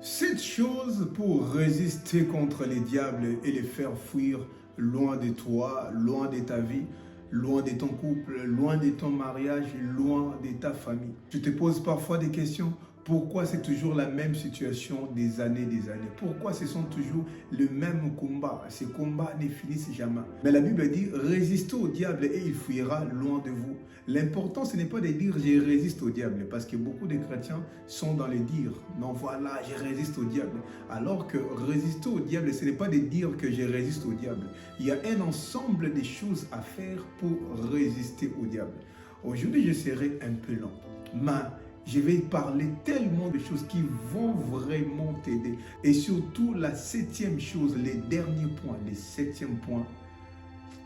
7 choses pour résister contre les diables et les faire fuir loin de toi, loin de ta vie, loin de ton couple, loin de ton mariage, loin de ta famille. Tu te poses parfois des questions. Pourquoi c'est toujours la même situation des années? Pourquoi ce sont toujours le même combat? Ces combats ne finissent jamais. Mais la Bible dit, résistez au diable et il fuira loin de vous. L'important, ce n'est pas de dire, je résiste au diable, parce que beaucoup de chrétiens sont dans les dires. Non, voilà, je résiste au diable. Alors que résister au diable, ce n'est pas de dire que je résiste au diable. Il y a un ensemble de choses à faire pour résister au diable. Aujourd'hui, je serai un peu lent. Mais je vais parler tellement de choses qui vont vraiment t'aider. Et surtout, la 7e chose, les derniers points, les 7e points,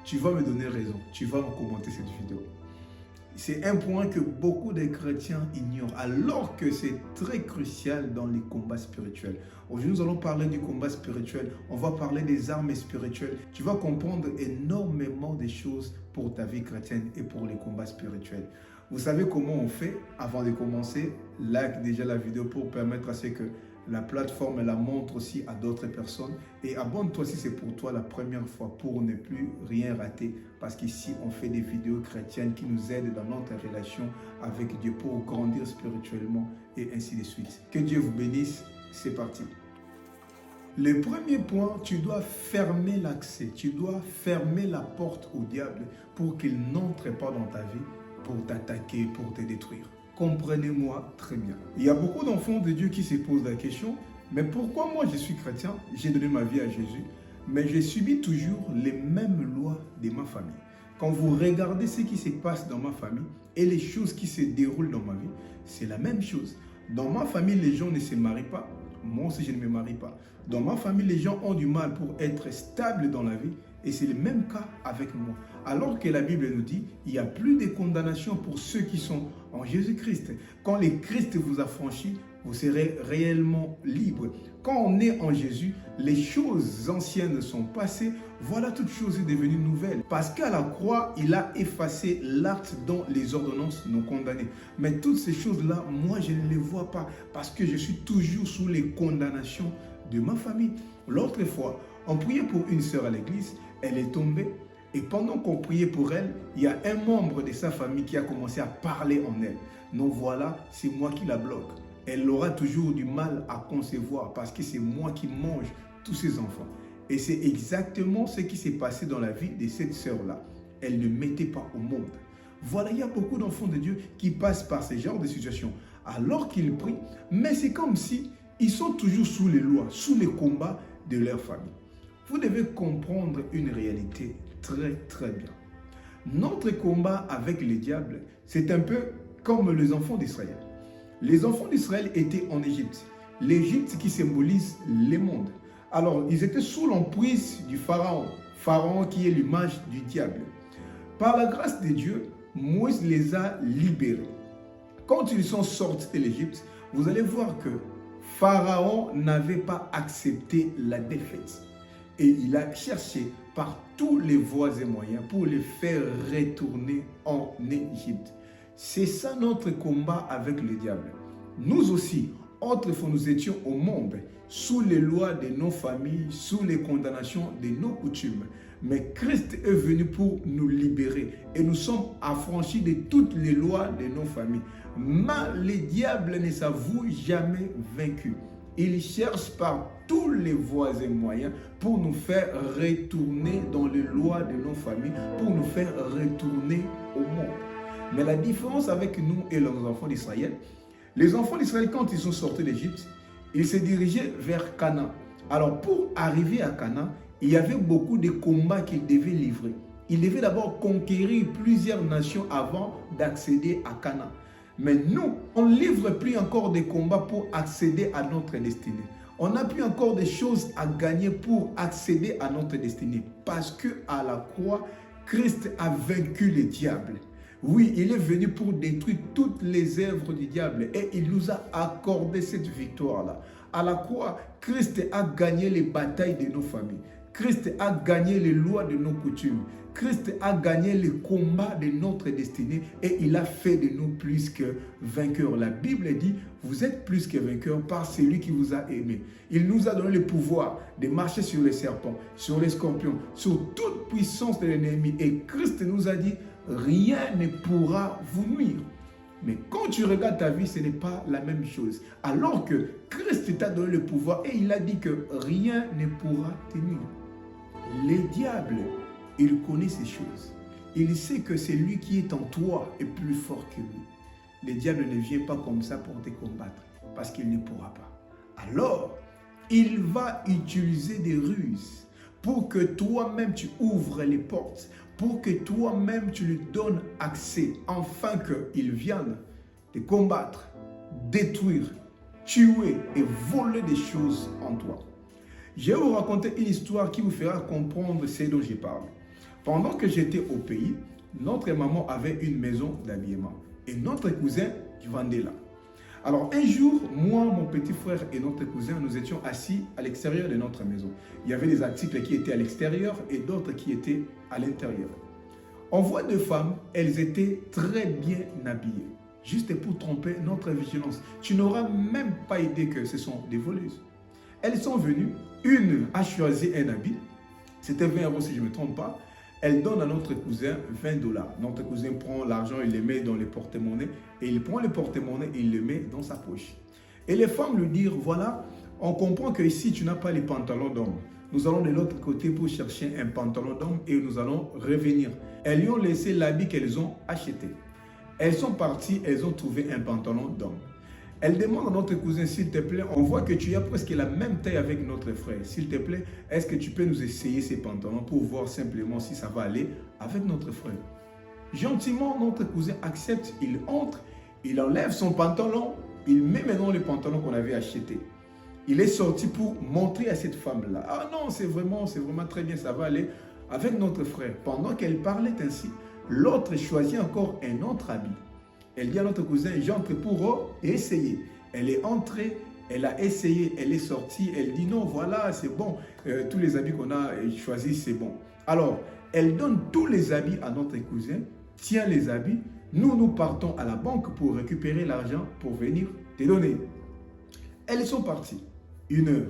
tu vas me donner raison. Tu vas me commenter cette vidéo. C'est un point que beaucoup de chrétiens ignorent, alors que c'est très crucial dans les combats spirituels. Aujourd'hui, nous allons parler du combat spirituel. On va parler des armes spirituelles. Tu vas comprendre énormément de choses pour ta vie chrétienne et pour les combats spirituels. Vous savez comment on fait avant de commencer? Like déjà la vidéo pour permettre à ce que la plateforme la montre aussi à d'autres personnes. Et abonne-toi si c'est pour toi la première fois pour ne plus rien rater. Parce qu'ici, on fait des vidéos chrétiennes qui nous aident dans notre relation avec Dieu pour grandir spirituellement et ainsi de suite. Que Dieu vous bénisse. C'est parti. Le premier point, tu dois fermer l'accès. Tu dois fermer la porte au diable pour qu'il n'entre pas dans ta vie, pour t'attaquer, pour te détruire. Comprenez-moi très bien. Il y a beaucoup d'enfants de Dieu qui se posent la question, mais pourquoi moi je suis chrétien, j'ai donné ma vie à Jésus, mais je subis toujours les mêmes lois de ma famille. Quand vous regardez ce qui se passe dans ma famille et les choses qui se déroulent dans ma vie, c'est la même chose. Dans ma famille, les gens ne se marient pas. Moi aussi, je ne me marie pas. Dans ma famille, les gens ont du mal pour être stables dans la vie. Et c'est le même cas avec moi. Alors que la Bible nous dit, il n'y a plus de condamnation pour ceux qui sont en Jésus-Christ. Quand le Christ vous a franchi, vous serez réellement libre. Quand on est en Jésus, les choses anciennes sont passées. Voilà, toute chose est devenue nouvelle. Parce qu'à la croix, il a effacé l'acte dont les ordonnances nous condamnaient. Mais toutes ces choses-là, moi, je ne les vois pas. Parce que je suis toujours sous les condamnations de ma famille. L'autre fois, on priait pour une sœur à l'église. Elle est tombée. Et pendant qu'on priait pour elle, il y a un membre de sa famille qui a commencé à parler en elle. Donc voilà, c'est moi qui la bloque. Elle aura toujours du mal à concevoir parce que c'est moi qui mange tous ses enfants. Et c'est exactement ce qui s'est passé dans la vie de cette sœur-là. Elle ne mettait pas au monde. Voilà, il y a beaucoup d'enfants de Dieu qui passent par ce genre de situations alors qu'ils prient, mais c'est comme si ils sont toujours sous les lois, sous les combats de leur famille. Vous devez comprendre une réalité très bien. Notre combat avec les diables, c'est un peu comme les enfants d'Israël. Les enfants d'Israël étaient en Égypte. L'Égypte qui symbolise le monde. Alors, ils étaient sous l'emprise du Pharaon. Pharaon qui est l'image du diable. Par la grâce de Dieu, Moïse les a libérés. Quand ils sont sortis de l'Égypte, vous allez voir que Pharaon n'avait pas accepté la défaite. Et il a cherché par tous les voies et moyens pour les faire retourner en Égypte. C'est ça notre combat avec le diable. Nous aussi, autrefois nous étions au monde, sous les lois de nos familles, sous les condamnations de nos coutumes. Mais Christ est venu pour nous libérer et nous sommes affranchis de toutes les lois de nos familles. Mais les diables ne s'avouent jamais vaincus. Il cherche par tous les voies et moyens pour nous faire retourner dans les lois de nos familles, pour nous faire retourner au monde. Mais la différence avec nous et les enfants d'Israël, les enfants d'Israël, quand ils sont sortis d'Égypte, ils se dirigeaient vers Canaan. Alors pour arriver à Canaan, il y avait beaucoup de combats qu'ils devaient livrer. Ils devaient d'abord conquérir plusieurs nations avant d'accéder à Canaan. Mais nous, on ne livre plus encore des combats pour accéder à notre destinée. On n'a plus encore des choses à gagner pour accéder à notre destinée. Parce qu'à la croix, Christ a vaincu le diable. Oui, il est venu pour détruire toutes les œuvres du diable et il nous a accordé cette victoire-là. À la croix, Christ a gagné les batailles de nos familles. Christ a gagné les lois de nos coutumes. Christ a gagné le combat de notre destinée et il a fait de nous plus que vainqueurs. La Bible dit, vous êtes plus que vainqueurs par celui qui vous a aimés. Il nous a donné le pouvoir de marcher sur les serpents, sur les scorpions, sur toute puissance de l'ennemi. Et Christ nous a dit, rien ne pourra vous nuire. Mais quand tu regardes ta vie, ce n'est pas la même chose. Alors que Christ t'a donné le pouvoir et il a dit que rien ne pourra te nuire. Les diables, il connaît ces choses. Il sait que c'est lui qui est en toi est plus fort que lui. Le diable ne vient pas comme ça pour te combattre parce qu'il ne pourra pas. Alors, il va utiliser des ruses pour que toi-même tu ouvres les portes, pour que toi-même tu lui donnes accès, afin qu'il vienne te combattre, détruire, tuer et voler des choses en toi. Je vais vous raconter une histoire qui vous fera comprendre ce dont je parle. Pendant que j'étais au pays, notre maman avait une maison d'habillement et notre cousin vendait là. Alors un jour, moi, mon petit frère et notre cousin, nous étions assis à l'extérieur de notre maison. Il y avait des articles qui étaient à l'extérieur et d'autres qui étaient à l'intérieur. On voit deux femmes, elles étaient très bien habillées, juste pour tromper notre vigilance. Tu n'auras même pas idée que ce sont des voleuses. Elles sont venues, une a choisi un habit, c'était 20 € si je ne me trompe pas. Elle donne à notre cousin 20 $. Notre cousin prend l'argent, il le met dans le porte-monnaie et il prend le porte-monnaie et il le met dans sa poche. Et les femmes lui disent, voilà, on comprend que ici tu n'as pas les pantalons d'homme. Nous allons de l'autre côté pour chercher un pantalon d'homme et nous allons revenir. Elles lui ont laissé l'habit qu'elles ont acheté. Elles sont parties, elles ont trouvé un pantalon d'homme. Elle demande à notre cousin, s'il te plaît, on voit que tu as presque la même taille avec notre frère. S'il te plaît, est-ce que tu peux nous essayer ces pantalons pour voir simplement si ça va aller avec notre frère? Gentiment, notre cousin accepte, il entre, il enlève son pantalon, il met maintenant le pantalon qu'on avait acheté. Il est sorti pour montrer à cette femme-là. Ah non, c'est vraiment très bien, ça va aller avec notre frère. Pendant qu'elle parlait ainsi, l'autre choisit encore un autre habit. Elle dit à notre cousin, j'entre pour essayer. Elle est entrée, elle a essayé, elle est sortie, elle dit non, voilà, c'est bon. Tous les habits qu'on a choisis, c'est bon. Alors, elle donne tous les habits à notre cousin, tient les habits. Nous partons à la banque pour récupérer l'argent pour venir te donner. Elles sont parties. 1 heure,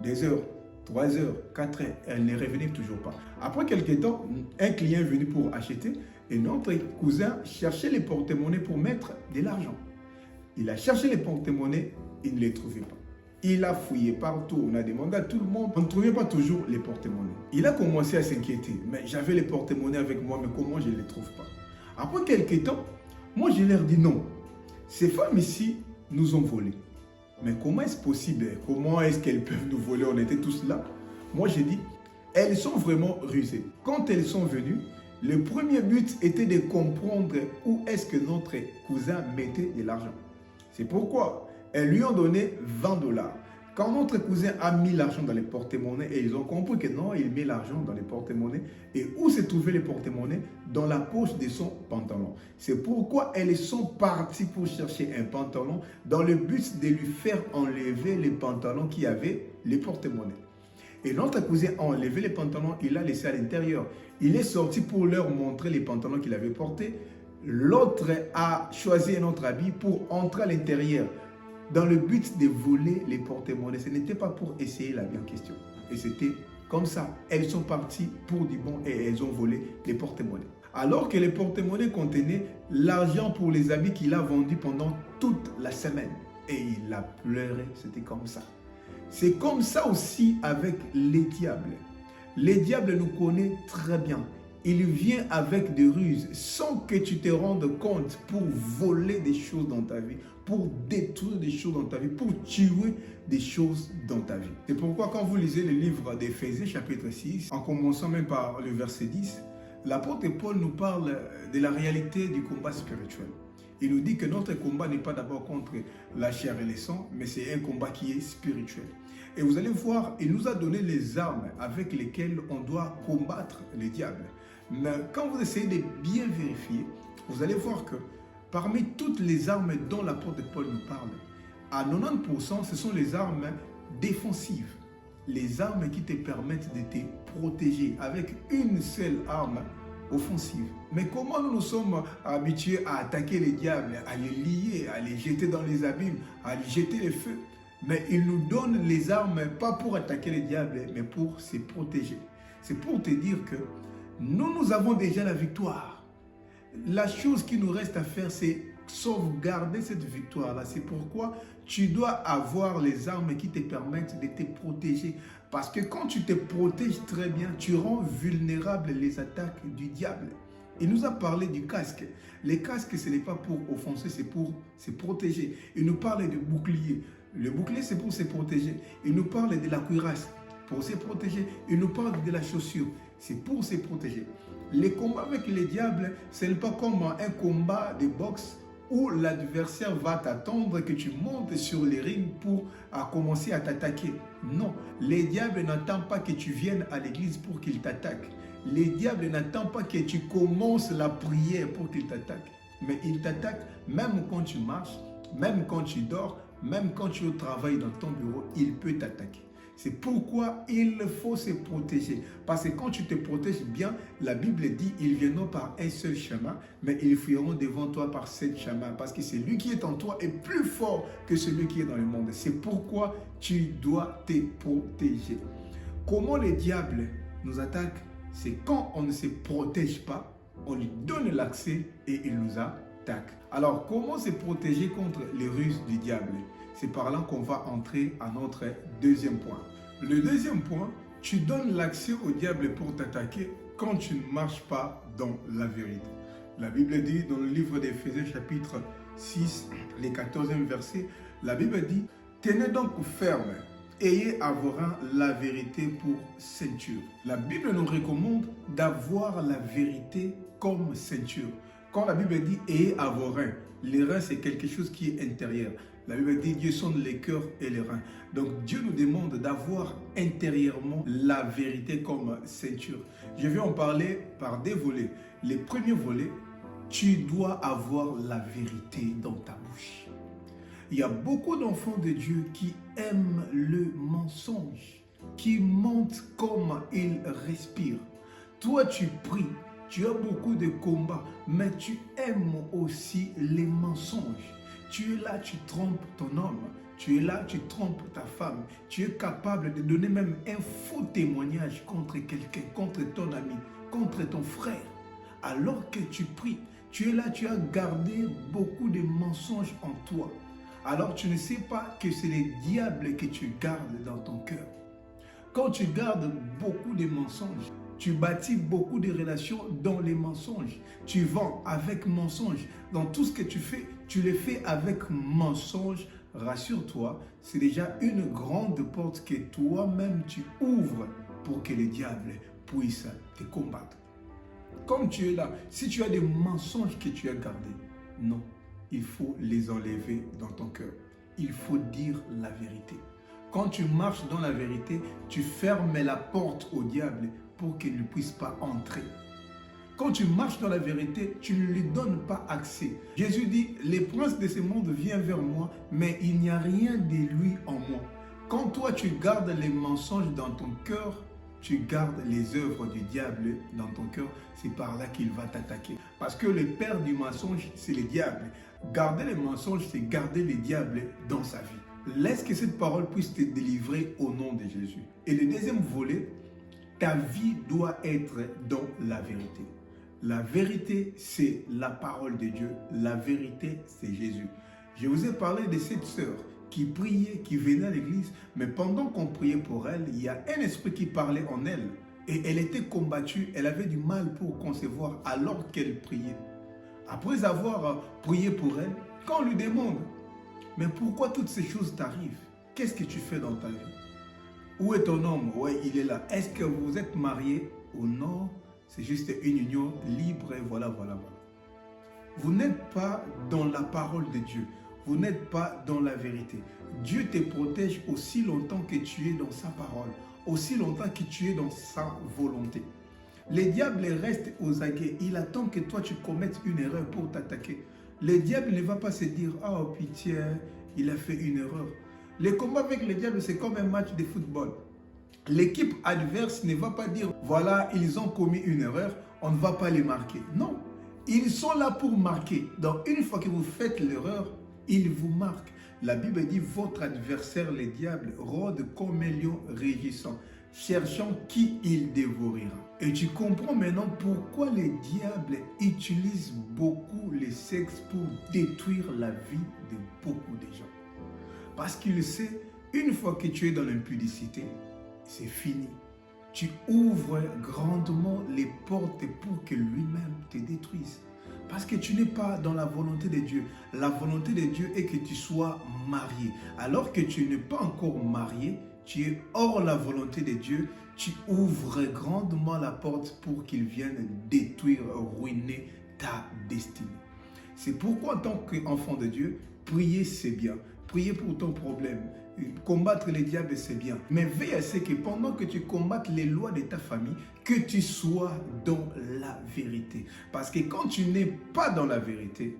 2 heures, 3 heures, 4 heures. Elles ne revenaient toujours pas. Après quelques temps, un client est venu pour acheter. Et notre cousin cherchait les porte-monnaies pour mettre de l'argent. Il a cherché les porte-monnaies, il ne les trouvait pas. Il a fouillé partout, on a demandé à tout le monde, on ne trouvait pas toujours les porte-monnaies. Il a commencé à s'inquiéter, mais j'avais les porte-monnaies avec moi, mais comment je ne les trouve pas? Après quelques temps, moi je leur dis non, ces femmes ici nous ont volé. Mais comment est-ce possible? Comment est-ce qu'elles peuvent nous voler? On était tous là. Moi j'ai dit, elles sont vraiment rusées. Quand elles sont venues, le premier but était de comprendre où est-ce que notre cousin mettait de l'argent. C'est pourquoi elles lui ont donné 20 $. Quand notre cousin a mis l'argent dans les porte-monnaies et ils ont compris que non, il met l'argent dans les porte-monnaies. Et où se trouvaient les porte-monnaies? Dans la poche de son pantalon. C'est pourquoi elles sont parties pour chercher un pantalon dans le but de lui faire enlever les pantalons qui avaient les porte-monnaies. Et notre cousin a enlevé les pantalons, il l'a laissé à l'intérieur. Il est sorti pour leur montrer les pantalons qu'il avait portés. L'autre a choisi un autre habit pour entrer à l'intérieur dans le but de voler les porte-monnaies. Ce n'était pas pour essayer l'habit en question. Et c'était comme ça. Elles sont parties pour du bon et elles ont volé les porte-monnaies. Alors que les porte-monnaies contenaient l'argent pour les habits qu'il a vendus pendant toute la semaine. Et il a pleuré, c'était comme ça. C'est comme ça aussi avec les diables. Les diables nous connaissent très bien. Il vient avec des ruses sans que tu te rendes compte pour voler des choses dans ta vie, pour détruire des choses dans ta vie, pour tuer des choses dans ta vie. C'est pourquoi quand vous lisez le livre d'Éphésiens chapitre 6, en commençant même par le verset 10, l'apôtre Paul nous parle de la réalité du combat spirituel. Il nous dit que notre combat n'est pas d'abord contre la chair et le sang, mais c'est un combat qui est spirituel. Et vous allez voir, il nous a donné les armes avec lesquelles on doit combattre les diables. Mais quand vous essayez de bien vérifier, vous allez voir que parmi toutes les armes dont l'apôtre Paul nous parle, à 90%, ce sont les armes défensives. les armes qui te permettent de te protéger avec une seule arme offensive. Mais comment nous nous sommes habitués à attaquer les diables, à les lier, à les jeter dans les abîmes, à les jeter les feux? Mais il nous donne les armes pas pour attaquer les diables, mais pour se protéger. C'est pour te dire que nous avons déjà la victoire. La chose qui nous reste à faire, c'est sauvegarder cette victoire-là. C'est pourquoi tu dois avoir les armes qui te permettent de te protéger. Parce que quand tu te protèges très bien, tu rends vulnérable les attaques du diable. Il nous a parlé du casque. Les casques, ce n'est pas pour offenser, c'est pour se protéger. Il nous parle du bouclier. Le bouclier, c'est pour se protéger. Il nous parle de la cuirasse pour se protéger. Il nous parle de la chaussure. C'est pour se protéger. Les combats avec les diables, ce n'est pas comme un combat de boxe où l'adversaire va t'attendre que tu montes sur les rings pour commencer à t'attaquer. Non, les diables n'attendent pas que tu viennes à l'église pour qu'ils t'attaquent. Les diables n'attendent pas que tu commences la prière pour qu'ils t'attaquent. Mais ils t'attaquent même quand tu marches, même quand tu dors, même quand tu es au travail dans ton bureau, il peut t'attaquer. C'est pourquoi il faut se protéger. Parce que quand tu te protèges bien, la Bible dit, ils viendront par un seul chemin, mais ils fuiront devant toi par 7 chemins. Parce que celui qui est en toi est plus fort que celui qui est dans le monde. C'est pourquoi tu dois te protéger. Comment les diables nous attaquent? C'est quand on ne se protège pas, on lui donne l'accès et il nous attaque. Alors, comment se protéger contre les ruses du diable? C'est par là qu'on va entrer à notre deuxième point. Le deuxième point, tu donnes l'accès au diable pour t'attaquer quand tu ne marches pas dans la vérité. La Bible dit dans le livre d'Éphésiens chapitre 6, les 14e versets, la Bible dit « Tenez donc ferme, ayez à vos reins la vérité pour ceinture. » La Bible nous recommande d'avoir la vérité comme ceinture. Quand la Bible dit « ayez à vos reins », les reins c'est quelque chose qui est intérieur. La Bible dit Dieu sonde les cœurs et les reins. Donc Dieu nous demande d'avoir intérieurement la vérité comme ceinture. Je vais en parler par des volets. Les premiers volets, tu dois avoir la vérité dans ta bouche. Il y a beaucoup d'enfants de Dieu qui aiment le mensonge, qui mentent comme ils respirent. Toi, tu pries, tu as beaucoup de combats, mais tu aimes aussi les mensonges. Tu es là, tu trompes ton homme. Tu es là, tu trompes ta femme. Tu es capable de donner même un faux témoignage contre quelqu'un, contre ton ami, contre ton frère. Alors que tu pries, tu es là, tu as gardé beaucoup de mensonges en toi. Alors tu ne sais pas que c'est les diables que tu gardes dans ton cœur. Quand tu gardes beaucoup de mensonges, tu bâtis beaucoup de relations dans les mensonges. Tu vends avec mensonges. Dans tout ce que tu fais, tu le fais avec mensonges. Rassure-toi, c'est déjà une grande porte que toi-même tu ouvres pour que les diables puissent te combattre. Comme tu es là, si tu as des mensonges que tu as gardés, non, il faut les enlever dans ton cœur. Il faut dire la vérité. Quand tu marches dans la vérité, tu fermes la porte au diable pour qu'il ne puisse pas entrer. Quand tu marches dans la vérité, tu ne lui donnes pas accès. Jésus dit, les princes de ce monde viennent vers moi, mais il n'y a rien de lui en moi. Quand toi tu gardes les mensonges dans ton cœur, tu gardes les œuvres du diable dans ton cœur, c'est par là qu'il va t'attaquer. Parce que le père du mensonge, c'est le diable. Garder les mensonges, c'est garder les diables dans sa vie. Laisse que cette parole puisse te délivrer au nom de Jésus. Et le deuxième volet, ta vie doit être dans la vérité. La vérité, c'est la parole de Dieu. La vérité, c'est Jésus. Je vous ai parlé de cette sœur qui priait, qui venait à l'église, mais pendant qu'on priait pour elle, il y a un esprit qui parlait en elle. Et elle était combattue, elle avait du mal pour concevoir alors qu'elle priait. Après avoir prié pour elle, quand on lui demande, mais pourquoi toutes ces choses t'arrivent? Qu'est-ce que tu fais dans ta vie? Où est ton homme? Oui, il est là. Est-ce que vous êtes mariés ou non? C'est juste une union libre et voilà. Vous n'êtes pas dans la parole de Dieu. Vous n'êtes pas dans la vérité. Dieu te protège aussi longtemps que tu es dans sa parole, aussi longtemps que tu es dans sa volonté. Le diable reste aux aguets. Il attend que toi tu commettes une erreur pour t'attaquer. Le diable ne va pas se dire « Oh pitié, il a fait une erreur ». Le combat avec le diable, c'est comme un match de football. L'équipe adverse ne va pas dire, voilà, ils ont commis une erreur, on ne va pas les marquer. Non, ils sont là pour marquer. Donc, une fois que vous faites l'erreur, ils vous marquent. La Bible dit, votre adversaire, le diable, rôde comme un lion rugissant, cherchant qui il dévorera. Et tu comprends maintenant pourquoi le diable utilise beaucoup le sexe pour détruire la vie de beaucoup de gens. Parce qu'il sait, une fois que tu es dans l'impudicité, c'est fini. Tu ouvres grandement les portes pour que lui-même te détruise. Parce que tu n'es pas dans la volonté de Dieu. La volonté de Dieu est que tu sois marié. Alors que tu n'es pas encore marié, tu es hors la volonté de Dieu, tu ouvres grandement la porte pour qu'il vienne détruire, ruiner ta destinée. C'est pourquoi en tant qu'enfant de Dieu, prier c'est bien. Prier pour ton problème. Combattre les diables, c'est bien. Mais veille à ce que pendant que tu combattes les lois de ta famille, que tu sois dans la vérité. Parce que quand tu n'es pas dans la vérité,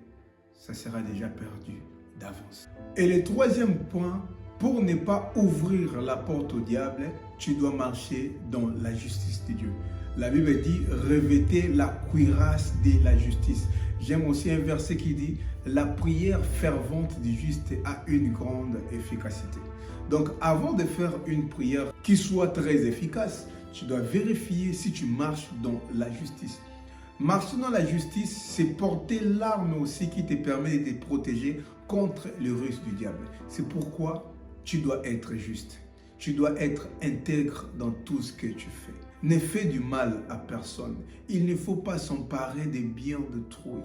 ça sera déjà perdu d'avance. Et le troisième point, pour ne pas ouvrir la porte au diable, tu dois marcher dans la justice de Dieu. La Bible dit, revêtez la cuirasse de la justice. J'aime aussi un verset qui dit, la prière fervente du juste a une grande efficacité. Donc, avant de faire une prière qui soit très efficace, tu dois vérifier si tu marches dans la justice. Marcher dans la justice, c'est porter l'arme aussi qui te permet de te protéger contre les ruses du diable. C'est pourquoi tu dois être juste. Tu dois être intègre dans tout ce que tu fais. Ne fais du mal à personne. Il ne faut pas s'emparer des biens d'autrui.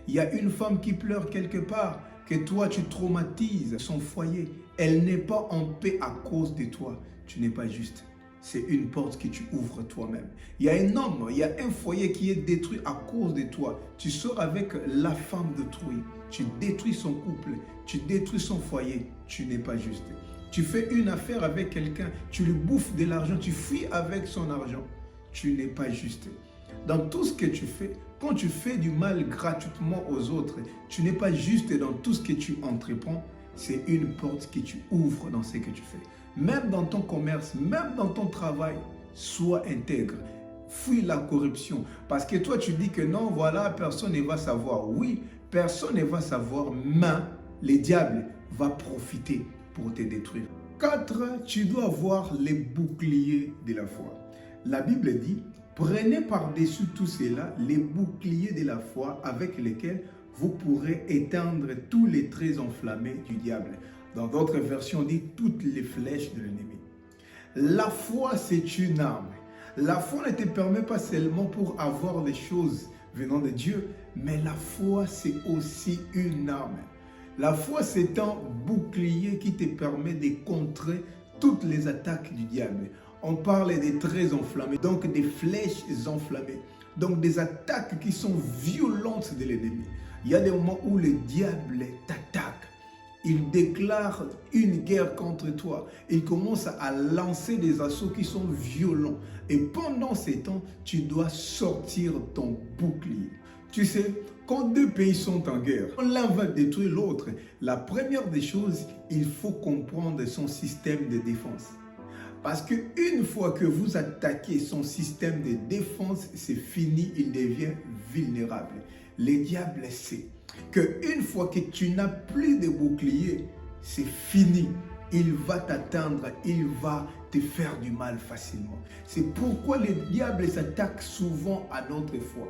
Il y a une femme qui pleure quelque part, que toi tu traumatises son foyer. Elle n'est pas en paix à cause de toi. Tu n'es pas juste. C'est une porte que tu ouvres toi-même. Il y a un homme, il y a un foyer qui est détruit à cause de toi. Tu sors avec la femme d'autrui. Tu détruis son couple. Tu détruis son foyer. Tu n'es pas juste. Tu fais une affaire avec quelqu'un. Tu lui bouffes de l'argent. Tu fuis avec son argent. Tu n'es pas juste. Dans tout ce que tu fais, quand tu fais du mal gratuitement aux autres, tu n'es pas juste dans tout ce que tu entreprends. C'est une porte que tu ouvres dans ce que tu fais. Même dans ton commerce, même dans ton travail, sois intègre. Fuis la corruption. Parce que toi, tu dis que non, voilà, personne ne va savoir. Oui, personne ne va savoir, mais le diable va profiter pour te détruire. 4. Tu dois avoir les boucliers de la foi. La Bible dit, prenez par-dessus tout cela les boucliers de la foi avec lesquels vous pourrez éteindre tous les traits enflammés du diable. Dans d'autres versions, on dit toutes les flèches de l'ennemi. La foi, c'est une arme. La foi ne te permet pas seulement pour avoir des choses venant de Dieu, mais la foi, c'est aussi une arme. La foi, c'est un bouclier qui te permet de contrer toutes les attaques du diable. On parle des traits enflammés, donc des flèches enflammées, donc des attaques qui sont violentes de l'ennemi. Il y a des moments où le diable t'attaque. Il déclare une guerre contre toi. Il commence à lancer des assauts qui sont violents. Et pendant ces temps, tu dois sortir ton bouclier. Tu sais, quand deux pays sont en guerre, l'un va détruire l'autre. La première des choses, il faut comprendre son système de défense. Parce qu'une fois que vous attaquez son système de défense, c'est fini, il devient vulnérable. Le diable sait qu'une fois que tu n'as plus de bouclier, c'est fini. Il va t'atteindre, il va te faire du mal facilement. C'est pourquoi le diable s'attaque souvent à notre foi.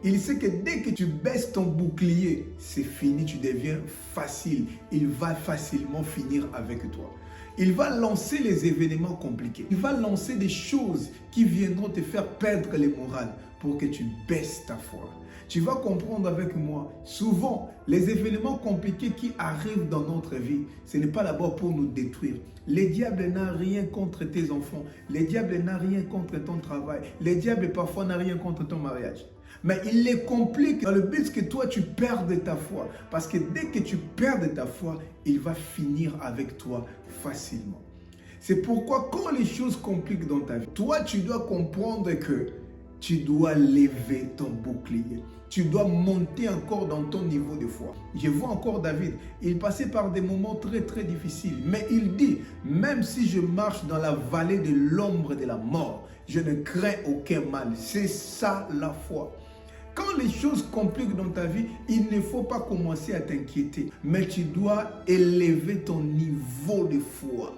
Il sait que dès que tu baisses ton bouclier, c'est fini, tu deviens facile. Il va facilement finir avec toi. Il va lancer les événements compliqués. Il va lancer des choses qui viendront te faire perdre le moral pour que tu baisses ta foi. Tu vas comprendre avec moi, souvent, les événements compliqués qui arrivent dans notre vie, ce n'est pas d'abord pour nous détruire. Le diable n'a rien contre tes enfants. Le diable n'a rien contre ton travail. Le diable parfois n'a rien contre ton mariage. Mais il les complique dans le but que toi tu perdes ta foi. Parce que dès que tu perds ta foi, il va finir avec toi facilement. C'est pourquoi quand les choses compliquent dans ta vie, toi tu dois comprendre que tu dois lever ton bouclier. Tu dois monter encore dans ton niveau de foi. Je vois encore David, il passait par des moments très très difficiles, mais il dit, même si je marche dans la vallée de l'ombre de la mort, je ne crains aucun mal. C'est ça la foi. Quand les choses compliquent dans ta vie, il ne faut pas commencer à t'inquiéter, mais tu dois élever ton niveau de foi.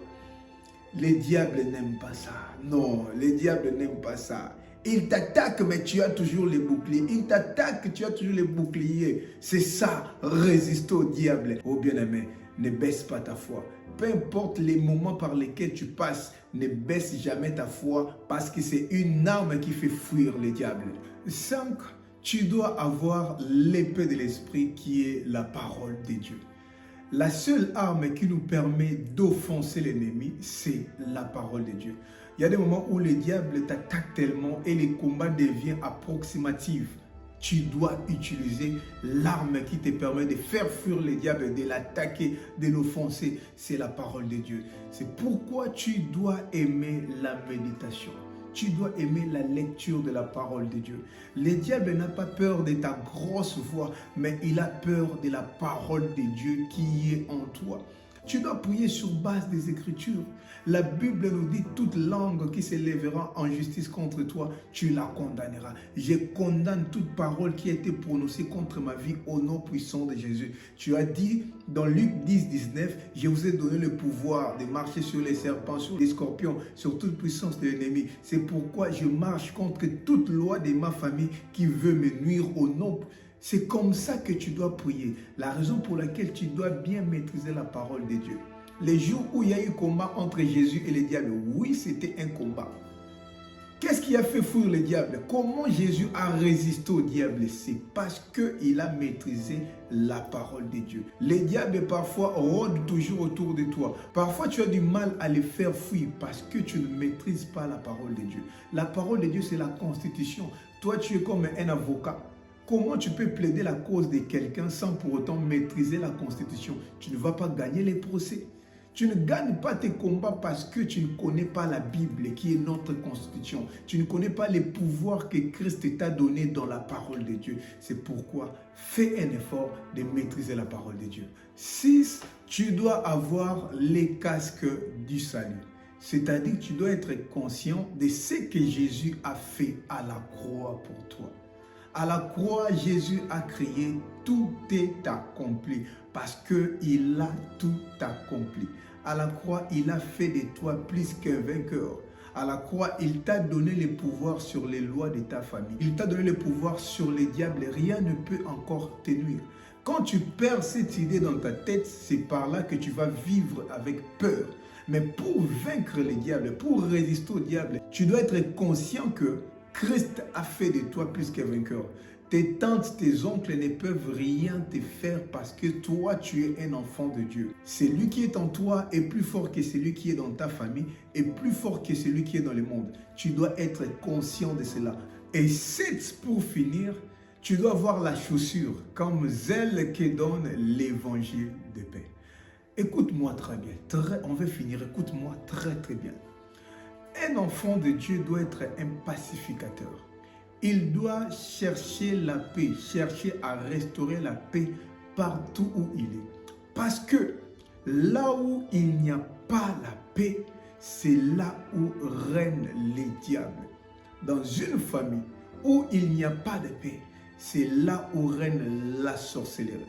Les diables n'aiment pas ça. Non, les diables n'aiment pas ça. Ils t'attaquent, mais tu as toujours les boucliers. Ils t'attaquent, tu as toujours les boucliers. C'est ça, résister au diable. Oh bien-aimé, ne baisse pas ta foi. Peu importe les moments par lesquels tu passes, ne baisse jamais ta foi parce que c'est une arme qui fait fuir les diables. 5. Tu dois avoir l'épée de l'esprit qui est la parole de Dieu. La seule arme qui nous permet d'offenser l'ennemi, c'est la parole de Dieu. Il y a des moments où le diable t'attaque tellement et les combats deviennent approximatifs. Tu dois utiliser l'arme qui te permet de faire fuir le diable, de l'attaquer, de l'offenser. C'est la parole de Dieu. C'est pourquoi tu dois aimer la méditation. Tu dois aimer la lecture de la parole de Dieu. Le diable n'a pas peur de ta grosse voix, mais il a peur de la parole de Dieu qui est en toi. Tu dois prier sur base des Écritures. La Bible nous dit toute langue qui s'élèvera en justice contre toi, tu la condamneras. Je condamne toute parole qui a été prononcée contre ma vie au nom puissant de Jésus. Tu as dit dans Luc 10, 19, je vous ai donné le pouvoir de marcher sur les serpents, sur les scorpions, sur toute puissance de l'ennemi. C'est pourquoi je marche contre toute loi de ma famille qui veut me nuire au nom. C'est comme ça que tu dois prier. La raison pour laquelle tu dois bien maîtriser la parole de Dieu. Les jours où il y a eu combat entre Jésus et les diables, oui, c'était un combat. Qu'est-ce qui a fait fuir le diable? Comment Jésus a résisté au diable? C'est parce qu'il a maîtrisé la parole de Dieu. Les diables parfois rôdent toujours autour de toi. Parfois tu as du mal à les faire fuir parce que tu ne maîtrises pas la parole de Dieu. La parole de Dieu, c'est la constitution. Toi, tu es comme un avocat. Comment tu peux plaider la cause de quelqu'un sans pour autant maîtriser la constitution? Tu ne vas pas gagner les procès. Tu ne gagnes pas tes combats parce que tu ne connais pas la Bible qui est notre constitution. Tu ne connais pas les pouvoirs que Christ t'a donnés dans la parole de Dieu. C'est pourquoi fais un effort de maîtriser la parole de Dieu. 6. Tu dois avoir les casques du salut. C'est-à-dire que tu dois être conscient de ce que Jésus a fait à la croix pour toi. À la croix, Jésus a crié, tout est accompli, parce qu'il a tout accompli. À la croix, il a fait de toi plus qu'un vainqueur. À la croix, il t'a donné le pouvoir sur les lois de ta famille. Il t'a donné le pouvoir sur les diables. Rien ne peut encore te nuire. Quand tu perds cette idée dans ta tête, c'est par là que tu vas vivre avec peur. Mais pour vaincre les diables, pour résister au diable, tu dois être conscient que Christ a fait de toi plus qu'un vainqueur. Tes tantes, tes oncles ne peuvent rien te faire parce que toi, tu es un enfant de Dieu. Celui qui est en toi est plus fort que celui qui est dans ta famille et plus fort que celui qui est dans le monde. Tu dois être conscient de cela. Et 7, pour finir, tu dois avoir la chaussure comme zèle que donne l'évangile de paix. Écoute-moi très bien. On va finir. Écoute-moi très très bien. Un enfant de Dieu doit être un pacificateur. Il doit chercher la paix, chercher à restaurer la paix partout où il est. Parce que là où il n'y a pas la paix, c'est là où règnent les diables. Dans une famille où il n'y a pas de paix, c'est là où règne la sorcellerie.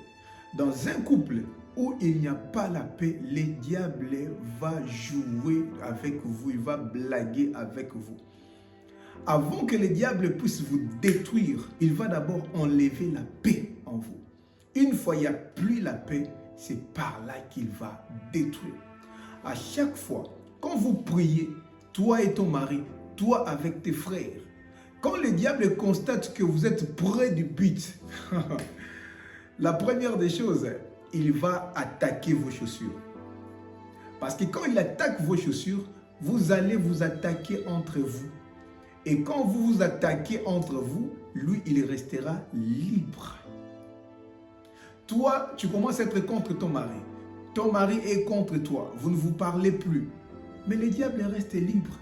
Dans un couple où il n'y a pas la paix, le diable va jouer avec vous, il va blaguer avec vous. Avant que le diable puisse vous détruire, il va d'abord enlever la paix en vous. Une fois il n'y a plus la paix, c'est par là qu'il va détruire. À chaque fois, quand vous priez, toi et ton mari, toi avec tes frères, quand le diable constate que vous êtes près du but, la première des choses, il va attaquer vos chaussures. Parce que quand il attaque vos chaussures, vous allez vous attaquer entre vous. Et quand vous vous attaquez entre vous, lui, il restera libre. Toi, tu commences à être contre ton mari. Ton mari est contre toi. Vous ne vous parlez plus. Mais le diable reste libre.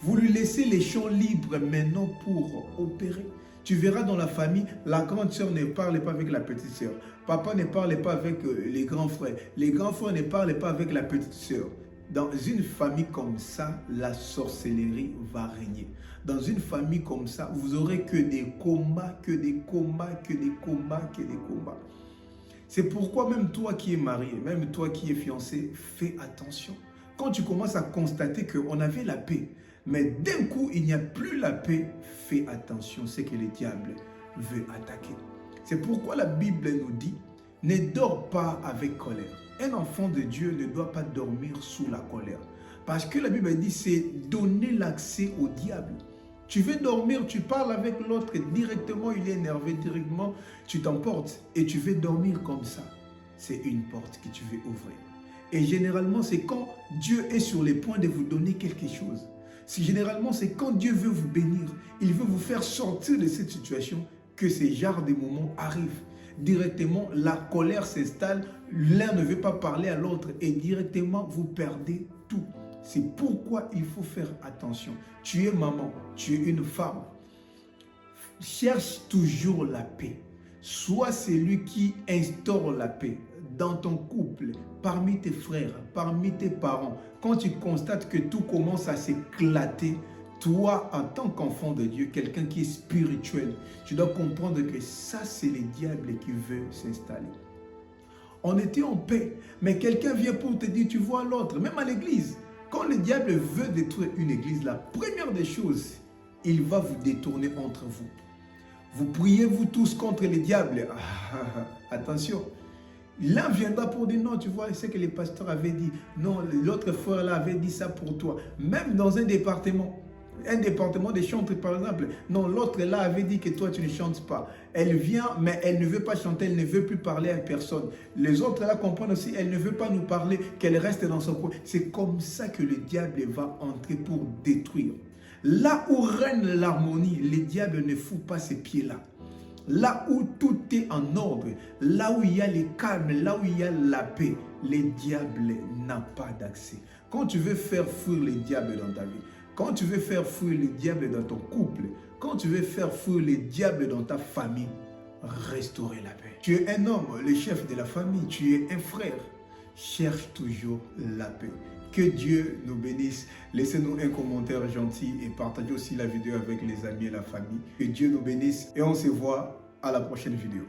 Vous lui laissez les champs libres maintenant pour opérer. Tu verras dans la famille, la grande sœur ne parle pas avec la petite sœur. Papa ne parle pas avec les grands frères. Les grands frères ne parlent pas avec la petite sœur. Dans une famille comme ça, la sorcellerie va régner. Dans une famille comme ça, vous aurez que des combats, que des combats, que des combats, que des combats. C'est pourquoi même toi qui es marié, même toi qui es fiancé, fais attention. Quand tu commences à constater qu'on avait la paix, mais d'un coup, il n'y a plus la paix, fais attention, c'est que le diable veut attaquer. C'est pourquoi la Bible nous dit, ne dors pas avec colère. Un enfant de Dieu ne doit pas dormir sous la colère. Parce que la Bible dit, c'est donner l'accès au diable. Tu veux dormir, tu parles avec l'autre directement, il est énervé directement, tu t'emportes et tu veux dormir comme ça. C'est une porte que tu veux ouvrir. Et généralement, c'est quand Dieu est sur le point de vous donner quelque chose. Généralement, c'est quand Dieu veut vous bénir, il veut vous faire sortir de cette situation que ces genres de moments arrivent. Directement, la colère s'installe, l'un ne veut pas parler à l'autre et directement, vous perdez tout. C'est pourquoi il faut faire attention. Tu es maman, tu es une femme. Cherche toujours la paix. Sois celui qui instaure la paix dans ton couple, parmi tes frères, parmi tes parents. Quand tu constates que tout commence à s'éclater, toi, en tant qu'enfant de Dieu, quelqu'un qui est spirituel, tu dois comprendre que ça, c'est le diable qui veut s'installer. On était en paix, mais quelqu'un vient pour te dire, tu vois l'autre, même à l'église. Quand le diable veut détruire une église, la première des choses, il va vous détourner entre vous. Vous priez, vous tous, contre le diable. Attention. L'un viendra pour dire non, tu vois, c'est que les pasteurs avaient dit. Non, l'autre frère là avait dit ça pour toi. Même dans un département de chanter par exemple. Non, l'autre là avait dit que toi tu ne chantes pas. Elle vient, mais elle ne veut pas chanter, elle ne veut plus parler à personne. Les autres là comprennent aussi, elle ne veut pas nous parler, qu'elle reste dans son coin. C'est comme ça que le diable va entrer pour détruire. Là où règne l'harmonie, le diable ne fout pas ses pieds là. Là où tout est en ordre, là où il y a le calme, là où il y a la paix, le diable n'a pas d'accès. Quand tu veux faire fuir le diable dans ta vie, quand tu veux faire fuir le diable dans ton couple, quand tu veux faire fuir le diable dans ta famille, restaurer la paix. Tu es un homme, le chef de la famille, tu es un frère. Cherche toujours la paix. Que Dieu nous bénisse. Laissez-nous un commentaire gentil et partagez aussi la vidéo avec les amis et la famille. Que Dieu nous bénisse et on se voit à la prochaine vidéo.